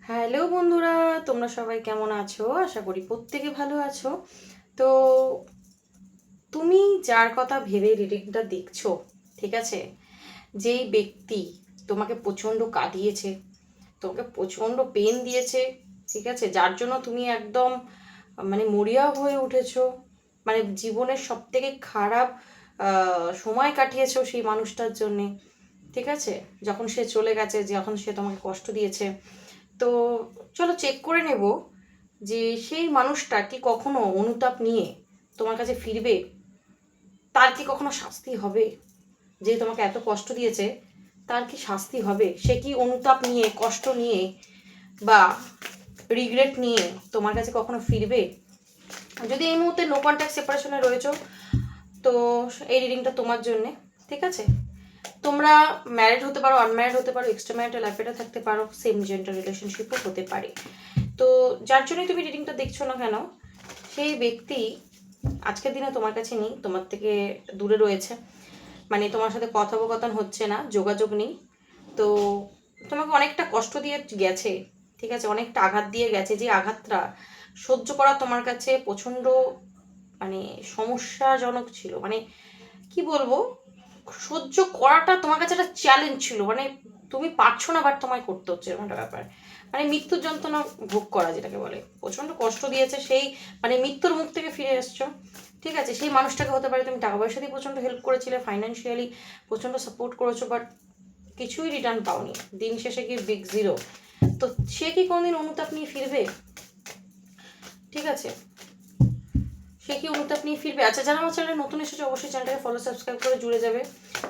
Hello বন্ধুরা, তোমরা সবাই কেমন আছো? আশা করি প্রত্যেকে ভালো আছো। তো তুমি যার কথা ভেবে রিডিংটা দেখছো, ঠিক আছে, যেই ব্যক্তি তোমাকে প্রচণ্ড কাঁদিয়েছে, তোমাকে প্রচণ্ড পেন দিয়েছে, ঠিক আছে, যার জন্য তুমি একদম মরিয়া হয়ে উঠেছো, জীবনের সব থেকে খারাপ সময় কাটিয়েছো সেই মানুষটার জন্যে, ঠিক আছে, যখন সে চলে গেছে, যখন সে তোমাকে কষ্ট দিয়েছে। তো চলো চেক করে নেব যে সেই মানুষটা কি কখনো অনুতাপ নিয়ে তোমার কাছে ফিরবে, তার কি কখনো শাস্তি হবে, যে তোমাকে এত কষ্ট দিয়েছে তার কি শাস্তি হবে, সে কি অনুতাপ নিয়ে, কষ্ট নিয়ে বা রিগ্রেট নিয়ে তোমার কাছে কখনো ফিরবে। যদি এই মুহূর্তে নো কন্ট্যাক্ট সেপারেশনে রয়েছো, তো এই রিডিংটা তোমার জন্যে, ঠিক আছে। তোমরা ম্যারিড হতে পারো, আনম্যারিড হতে পারো, এক্সট্রা ম্যারিটাল অ্যাফেয়ারে থাকতে পারো, সেম জেন্ডার রিলেশনশিপও হতে পারে। তো যার জন্যই তুমি রিডিংটা দেখছো না কেন, সেই ব্যক্তি আজকের দিনে তোমার কাছে নেই, তোমার থেকে দূরে রয়েছে, তোমার সাথে কথোপকথন হচ্ছে না, যোগাযোগ নেই। তো তোমাকে অনেকটা কষ্ট দিয়ে গেছে, ঠিক আছে, অনেকটা আঘাত দিয়ে গেছে, যে আঘাতটা সহ্য করা তোমার কাছে প্রচণ্ড মানে সমস্যাজনক ছিল। কি বলবো, সহ্য করাটা তোমার কাছে একটা চ্যালেঞ্জ ছিল, তুমি পারছো না বাট তোমায় করতে হচ্ছে, এরকম একটা ব্যাপার। মৃত্যুর যন্ত্রণা ভোগ করা যেটাকে বলে, প্রচণ্ড কষ্ট দিয়েছে সেই, মৃত্যুর মুখ থেকে ফিরে এসছো, ঠিক আছে। সেই মানুষটাকে হতে পারে তুমি টাকা পয়সা দিয়ে প্রচণ্ড হেল্প করেছিলে, ফাইন্যান্সিয়ালি প্রচণ্ড সাপোর্ট করেছো, বাট কিছুই রিটার্ন পাওনি, দিন শেষে কি বিগ জিরো। তো সে কি কোনোদিন অনুতাপ নিয়ে ফিরবে, ঠিক আছে, সে কি অনুতাপ নিয়ে ফিরবে। আচ্ছা, যারা আমার চ্যানেলে নতুন এসেছে অবশ্যই চ্যানেলটাকে ফলো সাবস্ক্রাইব করে জুড়ে যাবে।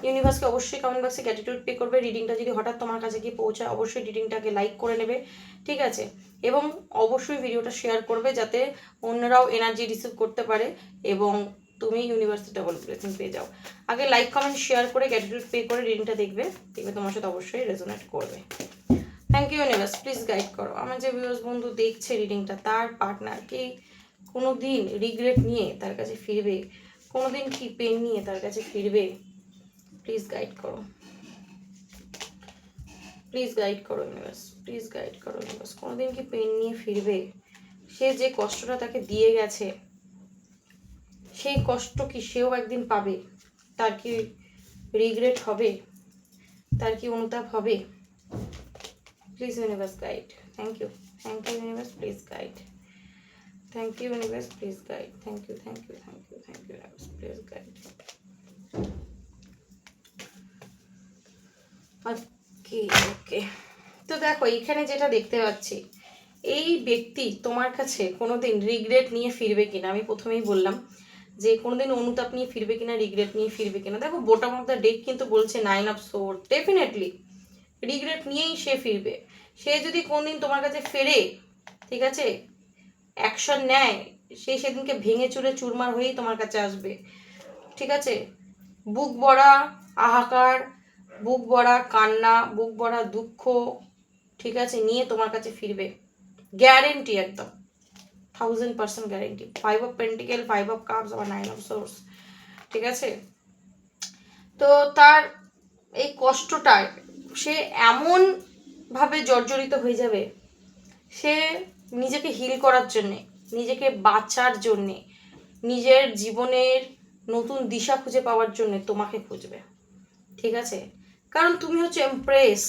ইউনিভার্সকে অবশ্যই কমেন্ট বক্সে গ্র্যাটিটিউড পে করবে। রিডিংটা যদি হঠাৎ তোমার কাছে গিয়ে পৌঁছায় অবশ্যই রিডিংটাকে লাইক করে নেবে, ঠিক আছে, এবং অবশ্যই ভিডিওটা শেয়ার করবে যাতে অন্যরাও এনার্জি রিসিভ করতে পারে এবং তুমি ইউনিভার্সে ডাবল ব্লেসিং পেয়ে যাও। আগে লাইক কমেন্ট শেয়ার করে গ্র্যাটিটিউড পে করে রিডিংটা দেখবে, তোমার সাথে অবশ্যই রেজোনেট করবে। Thank you universe, please guide করো আমার যে ভিউয়ার্স বন্ধু দেখছে রিডিংটা, তার পার্টনারকে কোনো দিন রিগ্রেট নিয়ে তার কাছে ফিরবে, কোনো দিন কি পেন নিয়ে তার কাছে ফিরবে, প্লিজ গাইড করো, প্লিজ গাইড করো ইউনিভার্স, প্লিজ গাইড করো ইউনিভার্স, কোনো দিন কি পেন নিয়ে ফিরবে, সে যে কষ্টটা তাকে দিয়ে গেছে সেই কষ্ট কি সেও একদিন পাবে, তার কি রিগ্রেট হবে, তার কি অনুতাপ হবে, please universe guide. Thank you, thank you universe, please guide. Thank you, universe. Please guide. Thank you, thank you, thank you, thank you, universe. Please guide. ওকে ওকে, তো দেখো এখানে যেটা দেখতে পাচ্ছি, এই ব্যক্তি তোমার কাছে কোনোদিন রিগ্রেট নিয়ে ফিরবে কিনা, আমি প্রথমেই বললাম যে কোনোদিন অনুতাপ নিয়ে ফিরবে কিনা, রিগ্রেট নিয়ে ফিরবে কিনা। দেখো বোটম অফ দ্য ডেক কিন্তু বলছে 9 অফ সোর্ড, ডেফিনেটলি রিগ্রেট নিয়েই সে ফিরবে। সে যদি কোনদিন তোমার কাছে ফেরে, ঠিক আছে, অ্যাকশন নেয়, সে সেদিনকে ভেঙে চুরে চুরমার হয়েই তোমার কাছে আসবে, ঠিক আছে। বুক ভরা হাহাকার, বুক ভরা কান্না, বুক ভরা দুঃখ, ঠিক আছে, নিয়ে তোমার কাছে ফিরবে, গ্যারেন্টি, একদম 1000% guarantee. 5 of pentacle, 5 of cups আবার 9 অফ সোর্স, ঠিক আছে। তো তার এই কষ্টটায় সে এমন ভাবে জর্জরিত হয়ে যাবে, সে নিজেকে হিল করার জন্যে, নিজেকে বাঁচার জন্যে, নিজের জীবনের নতুন দিশা খুঁজে পাওয়ার জন্যে তোমাকে খুঁজবে, ঠিক আছে। কারণ তুমি হচ্ছে এমপ্রেস,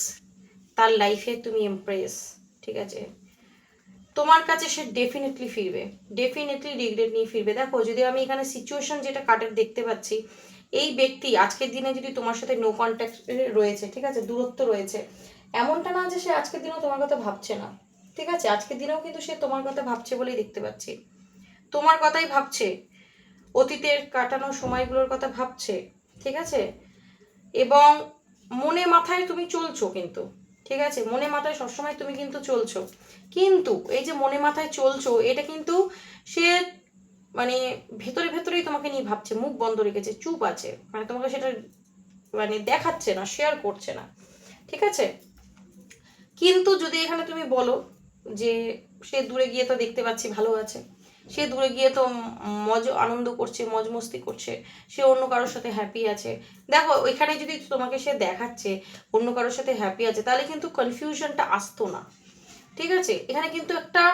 তার লাইফে তুমি এমপ্রেস, ঠিক আছে। তোমার কাছে সে ডেফিনেটলি ফিরবে, ডেফিনেটলি রিগ্রেট নিয়ে ফিরবে। দেখো যদি আমি এখানে সিচুয়েশন যেটা কার্ডের দেখতে পাচ্ছি, এই ব্যক্তি আজকের দিনে যদি তোমার সাথে নো কন্ট্যাক্ট রয়েছে, ঠিক আছে, দূরত্ব রয়েছে, এমনটা না যে সে আজকের দিনেও তোমার কথা ভাবছে না, ঠিক আছে, আজকের দিনেও কিন্তু সে তোমার কথা ভাবছে বলেই দেখতে পাচ্ছি, তোমার কথাই ভাবছে, অতীতের কাটানো সময়গুলোর কথা ভাবছে, ঠিক আছে, এবং মনে মাথায় তুমি চলছো কিন্তু, ঠিক আছে, মনে মাথায় সবসময় তুমি কিন্তু চলছো, কিন্তু এই যে মনে মাথায় চলছো এটা কিন্তু সে ভেতরে ভেতরেই তোমাকে নিয়ে ভাবছে, মুখ বন্ধ রেখেছে, চুপ আছে, তোমাকে সেটা দেখাচ্ছে না, শেয়ার করছে না, ঠিক আছে। কিন্তু যদি এখানে তুমি বলো যে সে দূরে গিয়ে তো দেখতে পাচ্ছি ভালো আছে, সে দূরে গিয়ে তো মজ আনন্দ করছে, মজ মস্তি করছে, সে অন্য কারোর সাথে হ্যাপি আছে। দেখো ওইখানে যদি তোমাকে সে দেখাচ্ছে অন্য কারোর সাথে হ্যাপি আছে, তাহলে কিন্তু কনফিউশনটা আসতো না, ঠিক আছে, এখানে কিন্তু একটা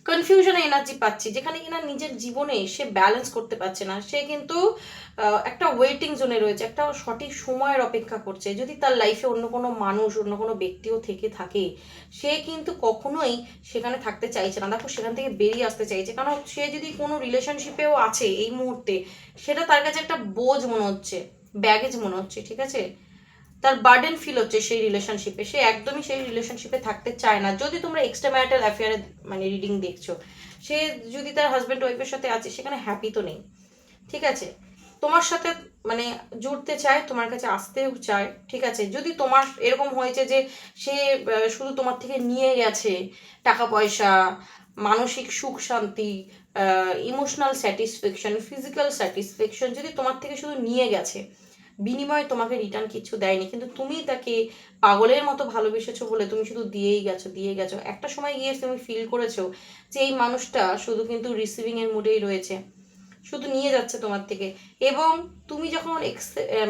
কনফিউশন এনার্জি পাচ্ছি, যেখানে কিনা নিজের জীবনে সে ব্যালেন্স করতে পারছে না। সে কিন্তু একটা ওয়েটিং জোনে রয়েছে, একটা সঠিক সময়ের অপেক্ষা করছে। যদি তার লাইফে অন্য কোনো মানুষ, অন্য কোনো ব্যক্তিও থেকে থাকে, সে কিন্তু কখনোই সেখানে থাকতে চাইছে না। দেখো, সেখান থেকে বেরিয়ে আসতে চাইছে, কারণ সে যদি কোনো রিলেশনশিপেও আছে এই মুহূর্তে, সেটা তার কাছে একটা বোঝ মনে হচ্ছে, ব্যাগেজ মনে হচ্ছে। ঠিক আছে, তার বার্ডেন ফিল হচ্ছে সেই রিলেশনশিপে, সে একদমই সেই রিলেশনশিপে থাকতে চায় না। যদি তোমরা এক্সট্রা ম্যারিটাল অ্যাফেয়ারে মানে রিডিং দেখছো, সে যদি তার হাজব্যান্ড ওয়াইফের সাথে আছে, সেখানে হ্যাপি তো নেই। ঠিক আছে, তোমার সাথে মানে জুড়তে চায়, তোমার কাছে আসতেও চায়। ঠিক আছে, যদি তোমার এরকম হয়েছে যে সে শুধু তোমার থেকে নিয়ে গেছে টাকা পয়সা, মানসিক সুখ শান্তি, ইমোশনাল স্যাটিসফ্যাকশন, ফিজিক্যাল স্যাটিসফ্যাকশন, যদি তোমার থেকে শুধু নিয়ে গেছে, বিনিময়ে তোমাকে রিটার্ন কিছু দেয়নি, কিন্তু তুমি তাকে পাগলের মতো ভালোবেসেছো বলে তুমি শুধু দিয়েই গেছো, দিয়ে গেছো। একটা সময় গিয়ে তুমি ফিল করেছো যে এই মানুষটা শুধু কিন্তু রিসিভিং এর মুডেই রয়েছে, শুধু নিয়ে যাচ্ছে তোমার থেকে। এবং তুমি যখন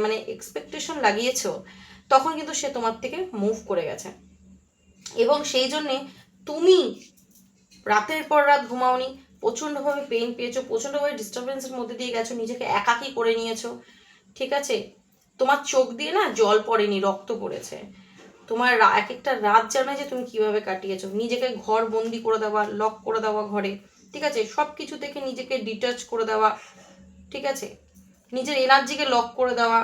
মানে এক্সপেকটেশন লাগিয়েছো, তখন কিন্তু সে তোমার থেকে মুভ করে গেছে। এবং সেই জন্যে তুমি রাতের পর রাত ঘুমাওনি, প্রচণ্ডভাবে পেইন পেয়েছো, প্রচণ্ডভাবে ডিস্টারবেন্সের মধ্যে দিয়ে গেছো, নিজেকে একাকী করে নিয়েছো। ঠিক আছে, তোমার চোখ দিয়ে না জল পড়েনি, রক্ত পড়েছে। তোমার এক একটা রাত জানে যে তুমি কিভাবে কাটিয়েছো, নিজেকে ঘর বন্দি করে দেওয়া, লক করে দেওয়া ঘরে। ঠিক আছে, সব কিছু থেকে নিজেকে ডিটাচ করে দেওয়া। ঠিক আছে, নিজের এনার্জিকে লক করে দেওয়া,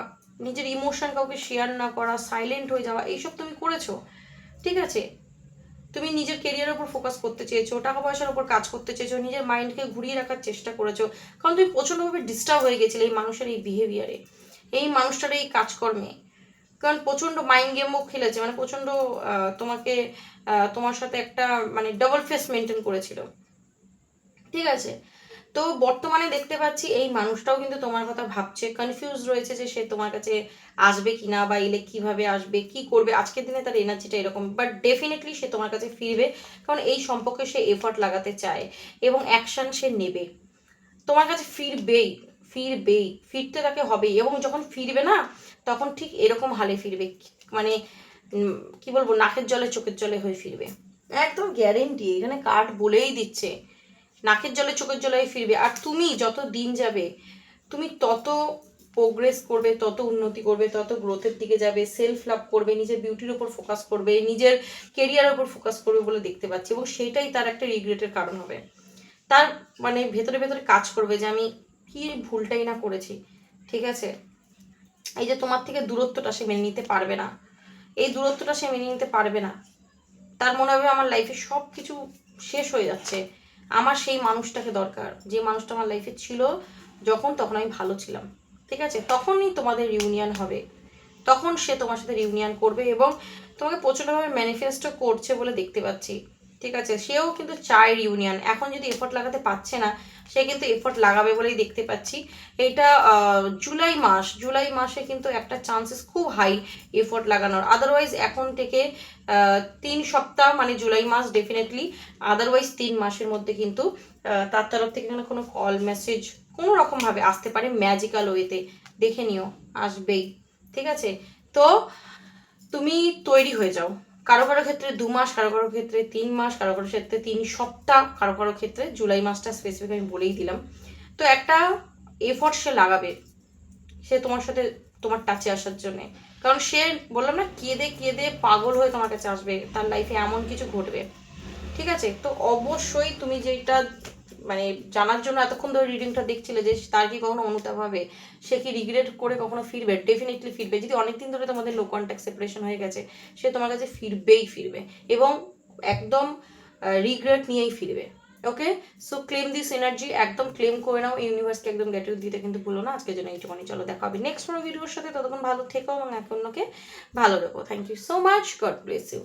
নিজের ইমোশন কাউকে শেয়ার না করা, সাইলেন্ট হয়ে যাওয়া, এইসব তুমি করেছো। ঠিক আছে, তুমি নিজের কেরিয়ারের উপর ফোকাস করতে চেয়েছো, টাকা পয়সার উপর কাজ করতে চেয়েছো, নিজের মাইন্ডকে ঘুরিয়ে রাখার চেষ্টা করেছো, কারণ তুমি প্রচণ্ডভাবে ডিস্টার্ব হয়ে গেছিলে এই মানুষের এই বিহেভিয়ারে, এই মানুষটার এই কাজকর্মে। কারণ প্রচণ্ড মাইন্ড গেমও খেলেছে, মানে প্রচণ্ড তোমাকে তোমার সাথে একটা মানে ডাবল ফেস মেনটেন করেছিল। ঠিক আছে, তো বর্তমানে দেখতে পাচ্ছি এই মানুষটাও কিন্তু তোমার কথা ভাবছে, কনফিউজ রয়েছে যে সে তোমার কাছে আসবে কিনা, বা এলে কিভাবে আসবে, কি করবে। আজকের দিনে তার এনার্জিটা এরকম, বাট ডেফিনেটলি সে তোমার কাছে ফিরবে, কারণ এই সম্পর্কে সে এফর্ট লাগাতে চায় এবং অ্যাকশন সে নেবে, তোমার কাছে ফিরবেই। ফিরবেই, ফিরতে তাকে হবেই। এবং যখন ফিরবে না, তখন ঠিক এরকম হালে ফিরবে, মানে কি বলবো, নাকের জলে চোখের জলে হয়ে ফিরবে, একদম গ্যারেন্টি। এখানে কার্ড বলেই দিচ্ছে, নাকের জলে চোখের জলে ফিরবে। আর তুমি যত দিন যাবে, তুমি তত প্রোগ্রেস করবে, তত উন্নতি করবে, তত গ্রোথের দিকে যাবে, সেলফ লাভ করবে, নিজের বিউটির উপর ফোকাস করবে, নিজের কেরিয়ারের উপর ফোকাস করবে বলে দেখতে পাচ্ছি। এবং সেটাই তার একটা রিগ্রেটের কারণ হবে, তার মানে ভেতরে ভেতরে কাজ করবে যে আমি কি ভুলটাই না করেছি। ঠিক আছে, এই যে তোমার থেকে দূরত্বটা সে মেনে নিতে পারবে না, এই দূরত্বটা সে মেনে নিতে পারবে না। তার মনে হবে আমার লাইফে সব কিছু শেষ হয়ে যাচ্ছে, আমার সেই মানুষটাকে দরকার, যে মানুষটা আমার লাইফে ছিল যখন, তখন আমি ভালো ছিলাম। ঠিক আছে, তখনই তোমাদের রিউনিয়ন হবে, তখন সে তোমার সাথে রিউনিয়ন করবে এবং তোমাকে প্রচণ্ডভাবে ম্যানিফেস্টও করছে বলে দেখতে পাচ্ছি। ঠিক আছে, সেও কিন্তু চায় রিউনিয়ন, এখন যদি এফোর্ট লাগাতে পারছে না, সে কিন্তু এফোর্ট লাগাবে বলেই দেখতে পাচ্ছি। এটা জুলাই মাসে কিন্তু একটা চান্সেস খুব হাই এফোর্ট লাগানোর। আদারওয়াইজ এখন থেকে 3 সপ্তাহ মানে জুলাই মাস ডেফিনেটলি, আদারওয়াইজ 3 মাসের মধ্যে কিন্তু তার তরফ থেকে কোনো কল মেসেজ কোনো রকমভাবে আসতে পারে, ম্যাজিক্যাল ওয়েতে। দেখে নিও, আসবেই। ঠিক আছে, তো তুমি তৈরি হয়ে যাও। কারো কারো ক্ষেত্রে 2 মাস, কারো কারো ক্ষেত্রে 3 মাস, কারো কারো ক্ষেত্রে 3 সপ্তাহ, কারো কারো ক্ষেত্রে জুলাই মাসটা স্পেসিফিক আমি বলেই দিলাম। তো একটা এফোর্ট সে লাগাবে, সে তোমার সাথে তোমার টাচে আসার জন্যে, কারণ সে বললাম না, কেঁদে কেঁদে পাগল হয়ে তোমার কাছে আসবে, তার লাইফে এমন কিছু ঘটবে। ঠিক আছে, তো অবশ্যই তুমি যেটা মানে জানার জন্য এতক্ষণ ধরে রিডিংটা দেখছিলে, যে তার কি কখনো অনুতাপ হবে, সে কি রিগ্রেট করে কখনো ফিরবে, ডেফিনেটলি ফিরবে। যদি অনেকদিন ধরে তোমাদের নো কন্ট্যাক্ট সেপারেশন হয়ে গেছে, সে তোমার কাছে ফিরবেই ফিরবে, এবং একদম রিগ্রেট নিয়েই ফিরবে। ওকে, সো ক্লেম দিস এনার্জি, একদম ক্লেম করে নাও, ইউনিভার্সকে একদম গ্র্যাটিটিউড দিতে কিন্তু ভুলো না। আজকের জন্য এইটুকুনি, চলো দেখা হবে নেক্সট কোনো ভিডিওর সাথে, ততক্ষণ ভালো থেকো এবং একে অন্যকে ভালো রেখো। Thank you so much, God bless you.